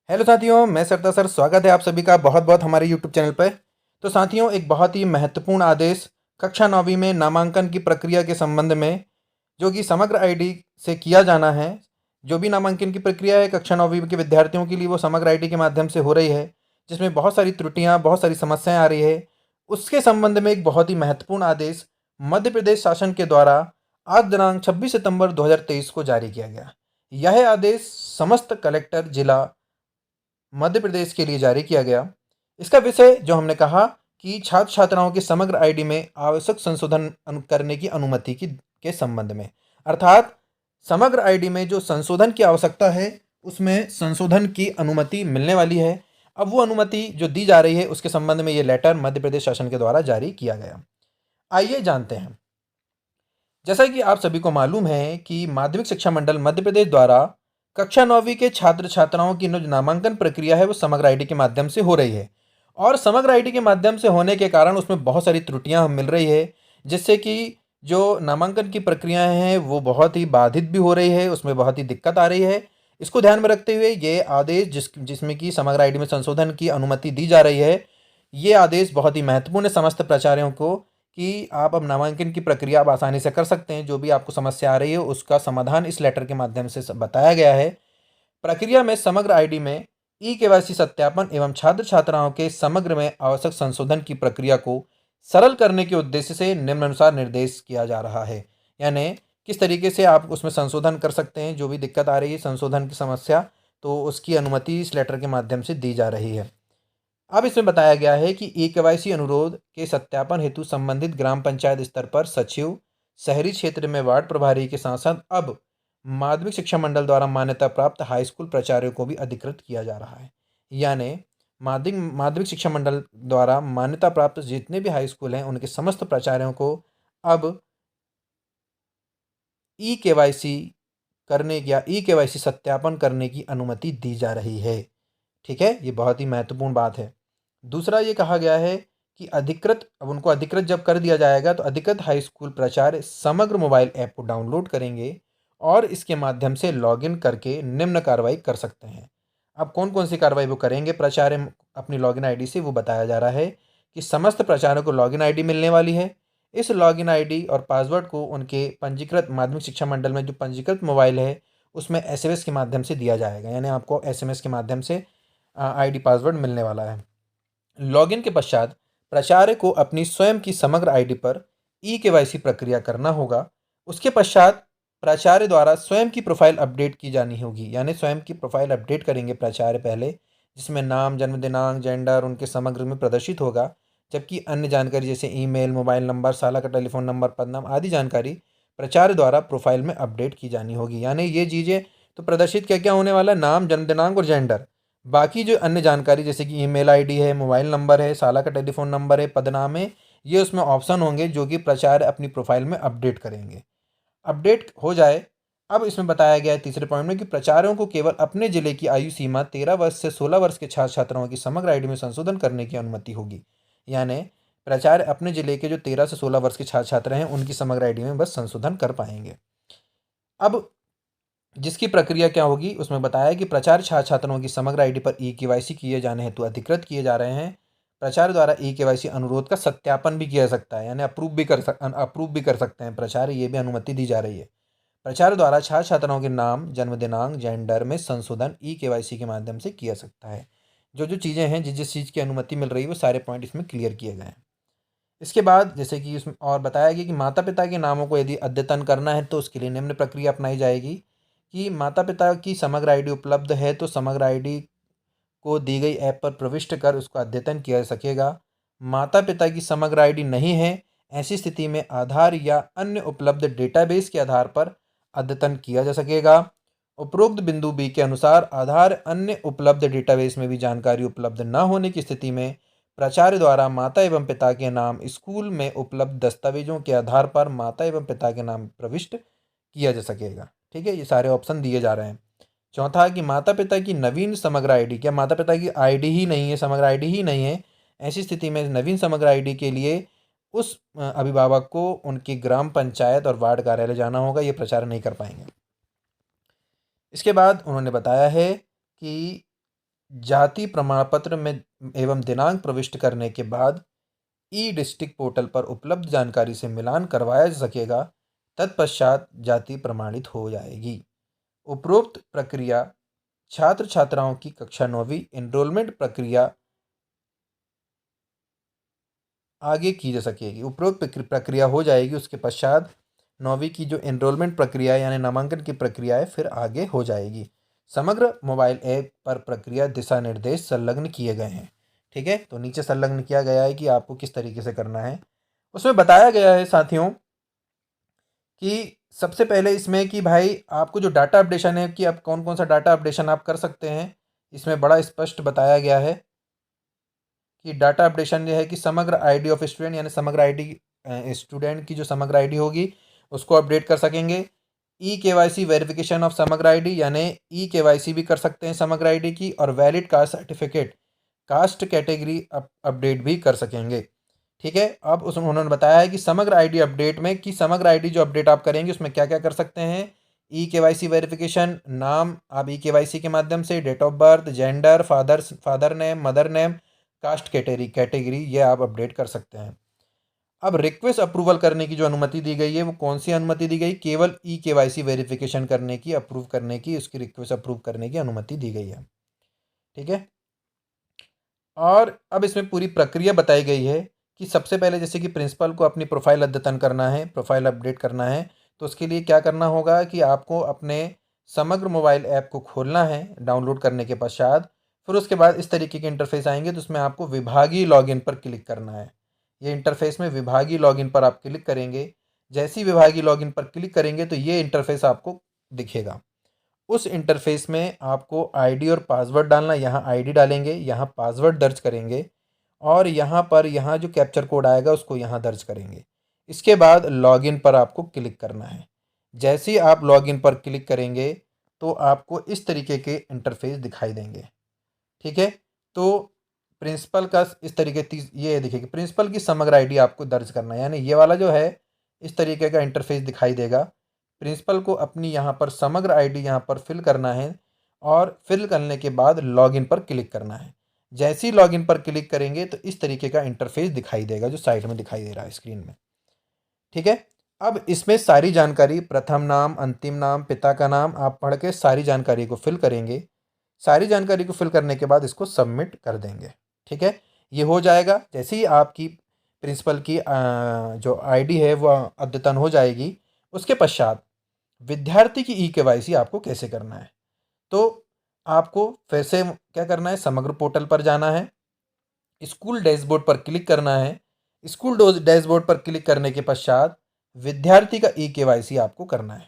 Hello साथियों, मैं सरता सर स्वागत है आप सभी का बहुत बहुत हमारे यूट्यूब चैनल पर। तो साथियों, एक बहुत ही महत्वपूर्ण आदेश कक्षा 9वीं में नामांकन की प्रक्रिया के संबंध में, जो कि समग्र आईडी से किया जाना है। जो भी नामांकन की प्रक्रिया है कक्षा 9वीं के विद्यार्थियों के लिए, वो समग्र आईडी के माध्यम से हो रही है, जिसमें बहुत सारी त्रुटियां, बहुत सारी समस्याएं आ रही है। उसके संबंध में एक बहुत ही महत्वपूर्ण आदेश मध्य प्रदेश शासन के द्वारा आज दिनांक 26 सितंबर 2023 को जारी किया गया। यह आदेश समस्त कलेक्टर जिला मध्य प्रदेश के लिए जारी किया गया। इसका विषय जो हमने कहा कि छात्र छात्राओं की समग्र आईडी में आवश्यक संशोधन करने की अनुमति की के संबंध में, अर्थात समग्र आईडी में जो संशोधन की आवश्यकता है, उसमें संशोधन की अनुमति मिलने वाली है। अब वो अनुमति जो दी जा रही है, उसके संबंध में ये लेटर मध्य प्रदेश शासन के द्वारा जारी किया गया। आइए जानते हैं। जैसा कि आप सभी को मालूम है कि माध्यमिक शिक्षा मंडल मध्य प्रदेश द्वारा कक्षा 9वीं के छात्र छात्राओं की जो नामांकन प्रक्रिया है, वो समग्र आईडी के माध्यम से हो रही है। और समग्र आईडी के माध्यम से होने के कारण उसमें बहुत सारी त्रुटियां मिल रही है, जिससे कि जो नामांकन की प्रक्रियाएं हैं वो बहुत ही बाधित भी हो रही है, उसमें बहुत ही दिक्कत आ रही है। इसको ध्यान में रखते हुए ये आदेश जिसमें कि समग्र आईडी में संशोधन की अनुमति दी जा रही है, ये आदेश बहुत ही महत्वपूर्ण है समस्त प्राचार्यों को, कि आप अब नामांकन की प्रक्रिया आप आसानी से कर सकते हैं। जो भी आपको समस्या आ रही है, उसका समाधान इस लेटर के माध्यम से बताया गया है। प्रक्रिया में समग्र आईडी में ई केवाईसी सत्यापन एवं छात्र छात्राओं के समग्र में आवश्यक संशोधन की प्रक्रिया को सरल करने के उद्देश्य से निम्नानुसार निर्देश किया जा रहा है। यानी किस तरीके से आप उसमें संशोधन कर सकते हैं, जो भी दिक्कत आ रही है संशोधन की समस्या, तो उसकी अनुमति इस लेटर के माध्यम से दी जा रही है। अब इसमें बताया गया है कि ई केवाईसी अनुरोध के सत्यापन हेतु संबंधित ग्राम पंचायत स्तर पर सचिव, शहरी क्षेत्र में वार्ड प्रभारी के साथ साथ अब माध्यमिक शिक्षा मंडल द्वारा मान्यता प्राप्त हाई स्कूल प्राचार्यों को भी अधिकृत किया जा रहा है। यानी माध्यमिक माध्यमिक शिक्षा मंडल द्वारा मान्यता प्राप्त जितने भी हाई स्कूल हैं, उनके समस्त प्राचार्यों को अब ई केवाईसी करने या ई केवाईसी सत्यापन करने की अनुमति दी जा रही है। ठीक है, ये बहुत ही महत्वपूर्ण बात है। दूसरा ये कहा गया है कि अब उनको अधिकृत जब कर दिया जाएगा, तो अधिकृत हाई स्कूल प्राचार्य समग्र मोबाइल ऐप को डाउनलोड करेंगे और इसके माध्यम से लॉगिन करके निम्न कार्रवाई कर सकते हैं। अब कौन कौन सी कार्रवाई वो करेंगे प्राचार्य अपनी लॉगिन आईडी से, वो बताया जा रहा है कि समस्त प्राचार्यों को लॉगिन आईडी मिलने वाली है। इस लॉगिन आईडी और पासवर्ड को उनके पंजीकृत माध्यमिक शिक्षा मंडल में जो पंजीकृत मोबाइल है, उसमें एसएमएस के माध्यम से दिया जाएगा। यानी आपको एसएमएस के माध्यम से आईडी पासवर्ड मिलने वाला है। लॉगिन के पश्चात प्राचार्य को अपनी स्वयं की समग्र आईडी पर ई केवाईसी प्रक्रिया करना होगा। उसके पश्चात प्राचार्य द्वारा स्वयं की प्रोफाइल अपडेट की जानी होगी। यानी स्वयं की प्रोफाइल अपडेट करेंगे प्राचार्य पहले, जिसमें नाम, जन्म दिनांक, जेंडर उनके समग्र में प्रदर्शित होगा। जबकि अन्य जानकारी जैसे ईमेल, मोबाइल नंबर, साला का टेलीफोन नंबर, पदनाम आदि जानकारी प्राचार्य द्वारा प्रोफाइल में अपडेट की जानी होगी। यानी ये चीज़ें तो प्रदर्शित क्या क्या होने वाला है, नाम, जन्म दिनांक और जेंडर। बाकी जो अन्य जानकारी जैसे कि ईमेल आईडी है, मोबाइल नंबर है, साला का टेलीफोन नंबर है, पदनाम है, ये उसमें ऑप्शन होंगे जो कि प्राचार्य अपनी प्रोफाइल में अपडेट करेंगे। अपडेट हो जाए, अब इसमें बताया गया है तीसरे पॉइंट में कि प्राचार्यों को केवल अपने जिले की आयु सीमा 13 वर्ष से 16 वर्ष के छात्र छात्राओं की समग्र आईडी में संशोधन करने की अनुमति होगी। यानी प्राचार्य अपने जिले के जो 13 से 16 वर्ष के छात्र छात्र हैं, उनकी समग्र आईडी में बस संशोधन कर पाएंगे। अब जिसकी प्रक्रिया क्या होगी, उसमें बताया कि प्राचार्य छात्र छात्राओं की समग्र आईडी पर ई केवाईसी किए जाने हेतु अधिकृत किए जा रहे हैं। प्राचार्य द्वारा ई केवाईसी अनुरोध का सत्यापन भी किया जा सकता है, यानी अप्रूव भी कर सकते हैं प्राचार्य, ये भी अनुमति दी जा रही है। प्राचार्य द्वारा छात्र छात्राओं के नाम, जन्म दिनांक, जेंडर में संशोधन ई केवाईसी के माध्यम से किया सकता है। जो जो चीज़ें हैं, जिस जिस चीज़ की अनुमति मिल रही है, वो सारे पॉइंट इसमें क्लियर किए गए हैं। इसके बाद जैसे कि इसमें और बताया गया कि माता पिता के नामों को यदि अद्यतन करना है, तो उसके लिए निम्न प्रक्रिया अपनाई जाएगी कि माता पिता की समग्र आईडी उपलब्ध है, तो समग्र आईडी को दी गई ऐप पर प्रविष्ट कर उसका अद्यतन किया जा सकेगा। माता पिता की समग्र आईडी नहीं है, ऐसी स्थिति में आधार या अन्य उपलब्ध डेटाबेस के आधार पर अद्यतन किया जा सकेगा। उपरोक्त बिंदु बी के अनुसार आधार अन्य उपलब्ध डेटाबेस में भी जानकारी उपलब्ध न होने की स्थिति में प्राचार्य द्वारा माता एवं पिता के नाम स्कूल में उपलब्ध दस्तावेजों के आधार पर माता एवं पिता के नाम प्रविष्ट किया जा सकेगा। ठीक है, ये सारे ऑप्शन दिए जा रहे हैं। चौथा कि माता पिता की नवीन समग्र आईडी, क्या माता पिता की आईडी ही नहीं है, समग्र आईडी ही नहीं है, ऐसी स्थिति में नवीन समग्र आईडी के लिए उस अभिभावक को उनकी ग्राम पंचायत और वार्ड कार्यालय जाना होगा, ये प्रचार नहीं कर पाएंगे। इसके बाद उन्होंने बताया है कि जाति प्रमाण पत्र में एवं दिनांक प्रविष्ट करने के बाद ई डिस्ट्रिक्ट पोर्टल पर उपलब्ध जानकारी से मिलान करवाया जा सकेगा। तत्पश्चात जाति प्रमाणित हो जाएगी। उपरोक्त प्रक्रिया छात्र छात्राओं की कक्षा 9वीं एनरोलमेंट प्रक्रिया आगे की जा सकेगी। उपरोक्त प्रक्रिया हो जाएगी, उसके पश्चात 9वीं की जो एनरोलमेंट प्रक्रिया यानी नामांकन की प्रक्रिया है फिर आगे हो जाएगी। समग्र मोबाइल ऐप पर प्रक्रिया दिशा निर्देश संलग्न किए गए हैं। ठीक है, तो नीचे संलग्न किया गया है कि आपको किस तरीके से करना है। उसमें बताया गया है साथियों कि सबसे पहले इसमें कि भाई आपको जो डाटा अपडेशन है कि आप कौन कौन सा डाटा अपडेशन आप कर सकते हैं, इसमें बड़ा स्पष्ट बताया गया है कि डाटा अपडेशन ये है कि समग्र आईडी ऑफ स्टूडेंट यानी समग्र आईडी स्टूडेंट की जो समग्र आईडी होगी उसको अपडेट कर सकेंगे। ई केवाईसी वेरिफिकेशन ऑफ समग्र आईडी यानी ई केवाईसी भी कर सकते हैं समग्र आईडी की, और valid caste certificate caste category update भी कर सकेंगे। ठीक है, अब उसमें उन्होंने बताया है कि समग्र आईडी अपडेट में कि समग्र आईडी जो अपडेट आप करेंगे उसमें क्या क्या कर सकते हैं। ई केवाईसी वेरिफिकेशन, नाम आप ई केवाईसी के माध्यम से, date of birth, gender, father name, mother name, caste category ये आप अपडेट कर सकते हैं। अब रिक्वेस्ट अप्रूवल करने की जो अनुमति दी गई है वो कौन सी अनुमति दी गई, केवल ई केवाईसी वेरिफिकेशन करने की, अप्रूव करने की, उसकी रिक्वेस्ट अप्रूव करने की अनुमति दी गई है। ठीक है, और अब इसमें पूरी प्रक्रिया बताई गई है कि सबसे पहले जैसे कि प्रिंसिपल को अपनी प्रोफाइल अद्यतन करना है, प्रोफाइल अपडेट करना है, तो उसके लिए क्या करना होगा कि आपको अपने समग्र मोबाइल ऐप को खोलना है डाउनलोड करने के पश्चात। फिर उसके बाद इस तरीके के इंटरफेस आएंगे, तो उसमें आपको विभागीय लॉगिन पर क्लिक करना है। ये इंटरफेस में विभागीय लॉगिन पर आप क्लिक करेंगे। जैसे ही विभागीय लॉगिन पर क्लिक करेंगे तो ये इंटरफेस आपको दिखेगा। उस इंटरफेस में आपको आईडी और पासवर्ड डालना, यहाँ आईडी डालेंगे, यहाँ पासवर्ड दर्ज करेंगे, और यहाँ पर यहाँ जो कैप्चर कोड आएगा उसको यहाँ दर्ज करेंगे। इसके बाद लॉगिन पर आपको क्लिक करना है। जैसे ही आप लॉगिन पर क्लिक करेंगे तो आपको इस तरीके के इंटरफेस दिखाई देंगे। ठीक है, तो प्रिंसिपल का इस तरीके ये देखिए कि प्रिंसिपल की समग्र आईडी आपको दर्ज करना है, यानी ये वाला जो है इस तरीके का इंटरफेस दिखाई देगा। प्रिंसिपल को अपनी यहाँ पर समग्र आईडी यहाँ पर फिल करना है, और फिल करने के बाद लॉगिन पर क्लिक करना है। जैसे ही लॉगिन पर क्लिक करेंगे तो इस तरीके का इंटरफेस दिखाई देगा जो साइड में दिखाई दे रहा है स्क्रीन में। ठीक है, अब इसमें सारी जानकारी, प्रथम नाम, अंतिम नाम, पिता का नाम आप पढ़ के सारी जानकारी को फिल करेंगे। सारी जानकारी को फिल करने के बाद इसको सबमिट कर देंगे। ठीक है, ये हो जाएगा। जैसे ही आपकी प्रिंसिपल की जो आईडी है वो अद्यतन हो जाएगी, उसके पश्चात विद्यार्थी की ई केवाईसी आपको कैसे करना है, तो आपको फिर से क्या करना है, समग्र पोर्टल पर जाना है, स्कूल डैशबोर्ड पर क्लिक करना है। स्कूल डैशबोर्ड पर क्लिक करने के पश्चात विद्यार्थी का ई केवाईसी आपको करना है।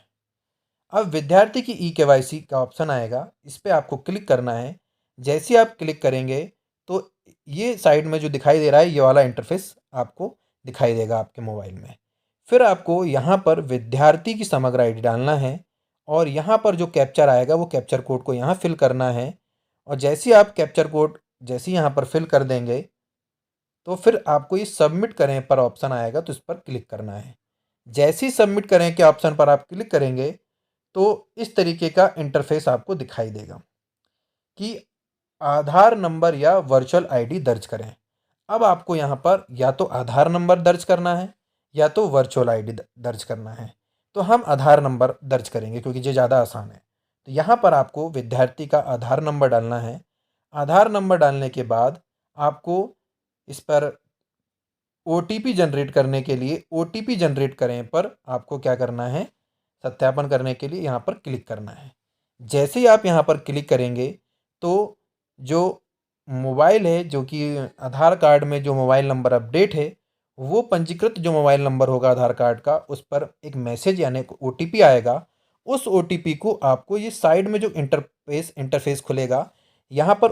अब विद्यार्थी की ई केवाईसी का ऑप्शन आएगा, इस पर आपको क्लिक करना है। जैसे ही आप क्लिक करेंगे तो ये साइड में जो दिखाई दे रहा है ये वाला इंटरफेस आपको दिखाई देगा आपके मोबाइल में। फिर आपको यहाँ पर विद्यार्थी की समग्र आईडी डालना है, और यहाँ पर जो कैप्चर आएगा वो कैप्चर कोड को यहाँ फिल करना है। और जैसे ही आप कैप्चर कोड जैसे ही यहाँ पर फिल कर देंगे तो फिर आपको ये सबमिट करें पर ऑप्शन आएगा, तो इस पर क्लिक करना है। जैसे ही सबमिट करें के ऑप्शन पर आप क्लिक करेंगे तो इस तरीके का इंटरफेस आपको दिखाई देगा कि आधार नंबर या वर्चुअल आईडी दर्ज करें। अब आपको यहाँ पर या तो आधार नंबर दर्ज करना है या तो वर्चुअल आईडी दर्ज करना है। तो हम आधार नंबर दर्ज करेंगे क्योंकि ये ज़्यादा आसान है। तो यहाँ पर आपको विद्यार्थी का आधार नंबर डालना है। आधार नंबर डालने के बाद आपको इस पर ओटीपी जनरेट करने के लिए ओटीपी जनरेट करें पर आपको क्या करना है, सत्यापन करने के लिए यहाँ पर क्लिक करना है। जैसे ही आप यहाँ पर क्लिक करेंगे तो जो मोबाइल है, जो कि आधार कार्ड में जो मोबाइल नंबर अपडेट है, वो पंजीकृत जो मोबाइल नंबर होगा आधार कार्ड का, उस पर एक मैसेज यानी ओटीपी आएगा। उस ओटीपी को आपको ये साइड में जो इंटरफेस खुलेगा, यहाँ पर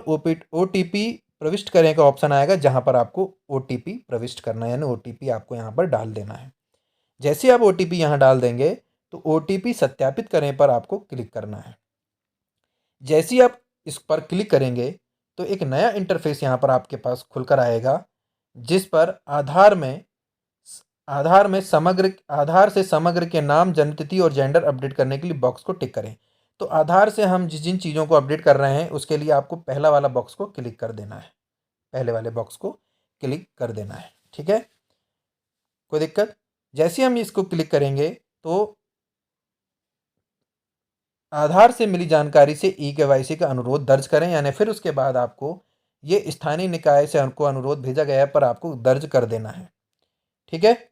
ओटीपी प्रविष्ट करें का ऑप्शन आएगा, जहाँ पर आपको ओटीपी प्रविष्ट करना है, यानी ओटीपी आपको यहाँ पर डाल देना है। जैसे ही आप ओटीपी यहाँ डाल देंगे तो ओटीपी सत्यापित करें पर आपको क्लिक करना है। जैसे ही आप इस पर क्लिक करेंगे तो एक नया इंटरफेस यहाँ पर आपके पास खुलकर आएगा, जिस पर आधार से समग्र के नाम, जन्मतिथि और जेंडर अपडेट करने के लिए बॉक्स को टिक करें। तो आधार से हम जिन चीज़ों को अपडेट कर रहे हैं उसके लिए आपको पहला वाला बॉक्स को क्लिक कर देना है, पहले वाले बॉक्स को क्लिक कर देना है। ठीक है, कोई दिक्कत? जैसे हम इसको क्लिक करेंगे तो आधार से मिली जानकारी से ई केवाईसी का अनुरोध दर्ज करें, यानी फिर उसके बाद आपको ये स्थानीय निकाय से हमको अनुरोध भेजा गया है पर आपको दर्ज कर देना है। ठीक है,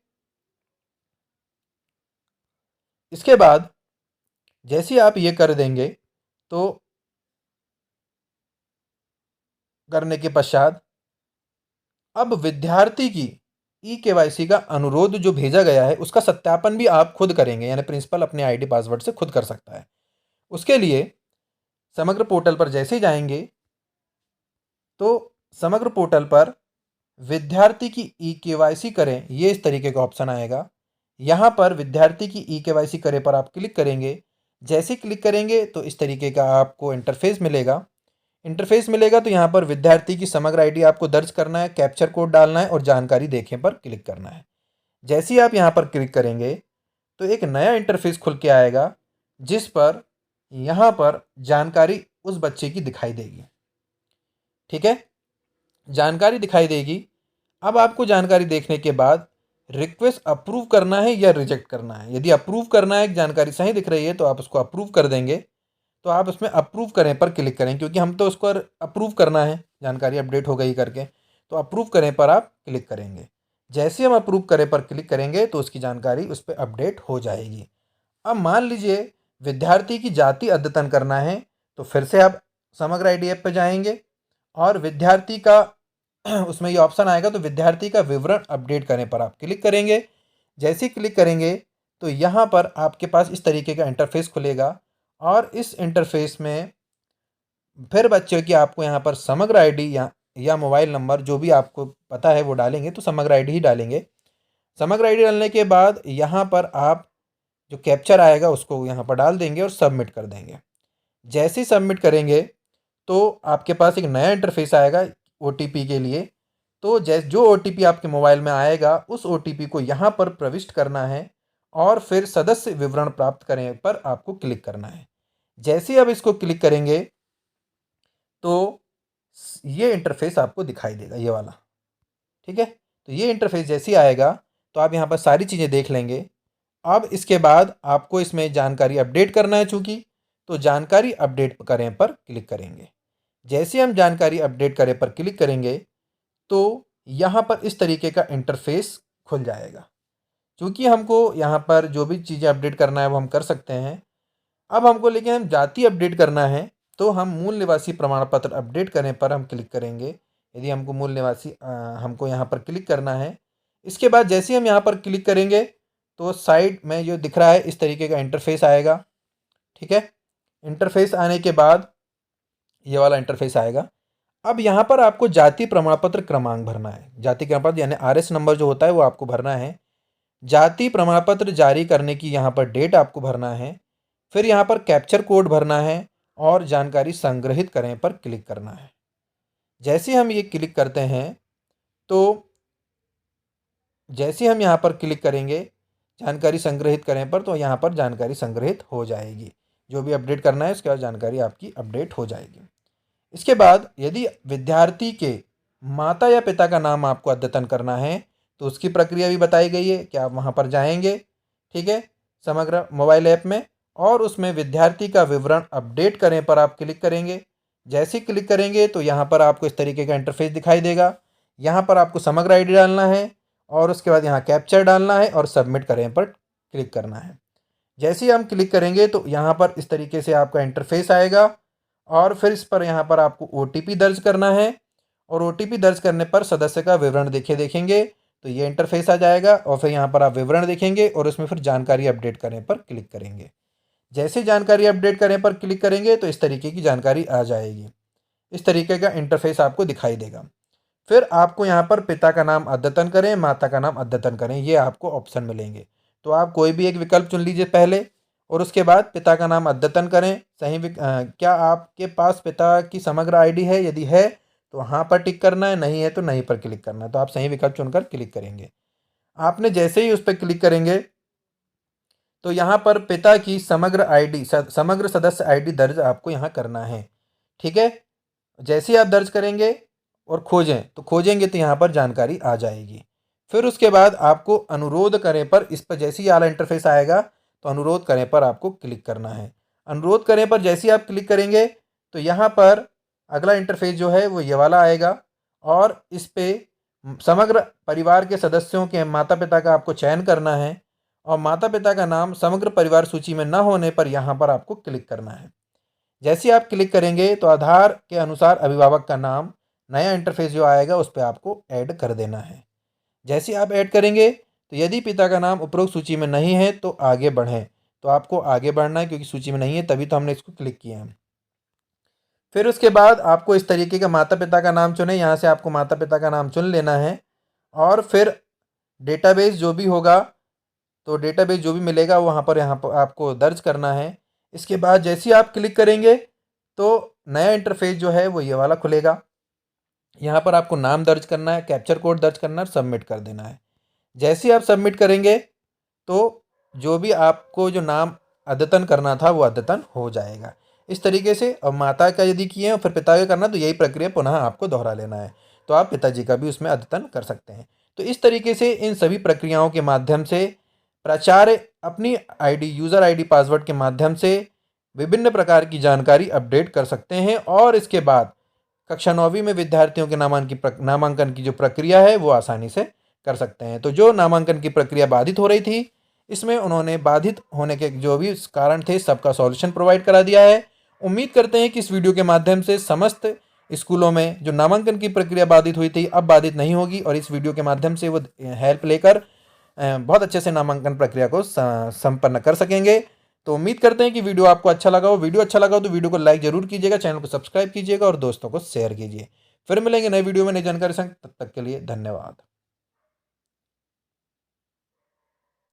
इसके बाद जैसे ही आप ये कर देंगे तो करने के पश्चात अब विद्यार्थी की ई केवाईसी का अनुरोध जो भेजा गया है उसका सत्यापन भी आप खुद करेंगे, यानी प्रिंसिपल अपने आईडी पासवर्ड से खुद कर सकता है। उसके लिए समग्र पोर्टल पर जैसे ही जाएंगे तो समग्र पोर्टल पर विद्यार्थी की ई केवाईसी करें, ये इस तरीके का ऑप्शन आएगा। यहाँ पर विद्यार्थी की ई केवाईसी करें पर आप क्लिक करेंगे। जैसे क्लिक करेंगे तो इस तरीके का आपको इंटरफेस मिलेगा। इंटरफेस मिलेगा तो यहाँ पर विद्यार्थी की समग्र आईडी आपको दर्ज करना है, कैप्चर कोड डालना है और जानकारी देखें पर क्लिक करना है। जैसे ही आप यहाँ पर क्लिक करेंगे तो एक नया इंटरफेस खुल के आएगा जिस पर यहाँ पर जानकारी उस बच्चे की दिखाई देगी। ठीक है, जानकारी दिखाई देगी। अब आपको जानकारी देखने के बाद रिक्वेस्ट अप्रूव करना है या रिजेक्ट करना है। यदि अप्रूव करना है, जानकारी सही दिख रही है तो आप उसको अप्रूव कर देंगे, तो आप उसमें अप्रूव करें पर क्लिक करें, क्योंकि हम तो उसको अप्रूव करना है, जानकारी अपडेट हो गई करके, तो अप्रूव करें पर आप क्लिक करेंगे। जैसे हम अप्रूव करें पर क्लिक करेंगे तो उसकी जानकारी उस पर अपडेट हो जाएगी। अब मान लीजिए विद्यार्थी की जाति अद्यतन करना है तो फिर से आप समग्र आईडी ऐप पर जाएंगे और विद्यार्थी का उसमें ये ऑप्शन आएगा तो विद्यार्थी का विवरण अपडेट करें पर आप क्लिक करेंगे। जैसे ही क्लिक करेंगे तो यहाँ पर आपके पास इस तरीके का इंटरफेस खुलेगा और इस इंटरफेस में फिर बच्चों की आपको यहाँ पर समग्र आईडी या मोबाइल नंबर जो भी आपको पता है वो डालेंगे, तो समग्र आईडी ही डालेंगे। समग्र आईडी डालने के बाद यहाँ पर आप जो कैप्चर आएगा उसको यहाँ पर डाल देंगे और सबमिट कर देंगे। जैसे ही सबमिट करेंगे तो आपके पास एक नया इंटरफेस आएगा ओटीपी के लिए। तो जो ओटीपी आपके मोबाइल में आएगा उस ओटीपी को यहाँ पर प्रविष्ट करना है और फिर सदस्य विवरण प्राप्त करें पर आपको क्लिक करना है। जैसे ही आप इसको क्लिक करेंगे तो ये इंटरफेस आपको दिखाई देगा, ये वाला। ठीक है, तो ये इंटरफेस जैसे ही आएगा तो आप यहाँ पर सारी चीज़ें देख लेंगे। अब इसके बाद आपको इसमें जानकारी अपडेट करना है चूँकि, तो जानकारी अपडेट करें पर क्लिक करेंगे। जैसे हम जानकारी अपडेट करें पर क्लिक करेंगे तो यहाँ पर इस तरीके का इंटरफेस खुल जाएगा। क्योंकि हमको यहाँ पर जो भी चीज़ें अपडेट करना है वो हम कर सकते हैं। अब हमको लेकिन हम जाति अपडेट करना है तो हम मूल निवासी प्रमाण पत्र अपडेट करें पर हम क्लिक करेंगे। यदि हमको मूल निवासी हमको यहाँ पर क्लिक करना है। इसके बाद जैसे ही हम यहाँ पर क्लिक करेंगे तो साइड में जो दिख रहा है इस तरीके का इंटरफेस आएगा। ठीक है, इंटरफेस आने के बाद ये वाला इंटरफेस आएगा। अब यहाँ पर आपको जाति प्रमाण पत्र क्रमांक भरना है। जाति प्रमाण पत्र यानी आरएस नंबर जो होता है वो आपको भरना है। जाति प्रमाण पत्र जारी करने की यहाँ पर डेट आपको भरना है। फिर यहाँ पर कैप्चर कोड भरना है और जानकारी संग्रहित करें पर क्लिक करना है। जैसे हम ये क्लिक करते हैं तो जैसे हम यहाँ पर क्लिक करेंगे जानकारी संग्रहित करें पर, तो यहाँ पर जानकारी संग्रहित हो जाएगी। जो भी अपडेट करना है उसके बाद जानकारी आपकी अपडेट हो जाएगी। इसके बाद यदि विद्यार्थी के माता या पिता का नाम आपको अद्यतन करना है तो उसकी प्रक्रिया भी बताई गई है कि आप वहाँ पर जाएंगे। ठीक है, समग्र मोबाइल ऐप में और उसमें विद्यार्थी का विवरण अपडेट करें पर आप क्लिक करेंगे। जैसे ही क्लिक करेंगे तो यहाँ पर आपको इस तरीके का इंटरफेस दिखाई देगा। यहाँ पर आपको समग्र आईडी डालना है और उसके बाद यहाँ कैप्चर डालना है और सबमिट करें पर क्लिक करना है। जैसे ही हम क्लिक करेंगे तो यहाँ पर इस तरीके से आपका इंटरफेस आएगा और फिर इस पर यहाँ पर आपको ओटीपी दर्ज करना है और ओटीपी दर्ज करने पर सदस्य का विवरण देखेंगे तो ये इंटरफेस आ जाएगा और फिर यहाँ पर आप विवरण देखेंगे और उसमें फिर जानकारी अपडेट करें पर क्लिक करेंगे। जैसे जानकारी अपडेट करें पर क्लिक करेंगे तो इस तरीके की जानकारी आ जाएगी। इस तरीके का इंटरफेस आपको दिखाई देगा। फिर आपको यहाँ पर पिता का नाम अद्यतन करें, माता का नाम अद्यतन करें, ये आपको ऑप्शन मिलेंगे। तो आप कोई भी एक विकल्प चुन लीजिए पहले और उसके बाद पिता का नाम अद्यतन करें। क्या आपके पास पिता की समग्र आईडी है? यदि है तो हाँ पर टिक करना है, नहीं है तो नहीं पर क्लिक करना है। तो आप सही विकल्प चुनकर क्लिक करेंगे। आपने जैसे ही उस पर क्लिक करेंगे तो यहाँ पर पिता की समग्र आईडी समग्र सदस्य आईडी दर्ज आपको यहाँ करना है। ठीक है, जैसे ही आप दर्ज करेंगे और खोजेंगे तो यहाँ पर जानकारी आ जाएगी। फिर उसके बाद आपको अनुरोध करें पर, इस पर जैसे ही आला इंटरफेस आएगा तो अनुरोध करें पर आपको क्लिक करना है। अनुरोध करें पर जैसे ही आप क्लिक करेंगे तो यहाँ पर अगला इंटरफेस जो है वो ये वाला आएगा और इस पे समग्र परिवार के सदस्यों के माता पिता का आपको चयन करना है और माता पिता का नाम समग्र परिवार सूची में न होने पर यहाँ पर आपको क्लिक करना है। जैसे ही आप क्लिक करेंगे तो आधार के अनुसार अभिभावक का नाम नया इंटरफेस जो आएगा उस पर आपको ऐड कर देना है। जैसे आप ऐड करेंगे तो यदि पिता का नाम उपरोक्त सूची में नहीं है तो आगे बढ़ें, तो आपको आगे बढ़ना है क्योंकि सूची में नहीं है, तभी तो हमने इसको क्लिक किया है। फिर उसके बाद आपको इस तरीके का माता पिता का नाम चुने, यहाँ से आपको माता पिता का नाम चुन लेना है और फिर डेटाबेस जो भी होगा तो डेटाबेस जो भी मिलेगा वहाँ पर आपको दर्ज करना है। इसके बाद जैसे ही आप क्लिक करेंगे तो नया इंटरफेस जो है वो ये वाला खुलेगा। यहाँ पर आपको नाम दर्ज करना है, कैप्चर कोड दर्ज करना है और सबमिट कर देना है। जैसे ही आप सबमिट करेंगे तो जो भी आपको जो नाम अद्यतन करना था वो अद्यतन हो जाएगा। इस तरीके से अब माता का यदि किए और फिर पिता का करना तो यही प्रक्रिया पुनः आपको दोहरा लेना है, तो आप पिताजी का भी उसमें अद्यतन कर सकते हैं। तो इस तरीके से इन सभी प्रक्रियाओं के माध्यम से प्राचार्य अपनी आईडी, यूज़र आईडी, पासवर्ड के माध्यम से विभिन्न प्रकार की जानकारी अपडेट कर सकते हैं और इसके बाद कक्षा 9वीं में विद्यार्थियों के नामांकन की जो प्रक्रिया है वो आसानी से कर सकते हैं। तो जो नामांकन की प्रक्रिया बाधित हो रही थी, इसमें उन्होंने बाधित होने के जो भी कारण थे सबका सॉल्यूशन प्रोवाइड करा दिया है। उम्मीद करते हैं कि इस वीडियो के माध्यम से समस्त स्कूलों में जो नामांकन की प्रक्रिया बाधित हुई थी अब बाधित नहीं होगी और इस वीडियो के माध्यम से वो हेल्प लेकर बहुत अच्छे से नामांकन प्रक्रिया को संपन्न कर सकेंगे। तो उम्मीद करते हैं कि वीडियो आपको अच्छा लगा हो। वीडियो अच्छा लगा हो तो वीडियो को लाइक जरूर कीजिएगा, चैनल को सब्सक्राइब कीजिएगा और दोस्तों को शेयर कीजिए। फिर मिलेंगे नए वीडियो में नई जानकारी संग, तब तक के लिए धन्यवाद।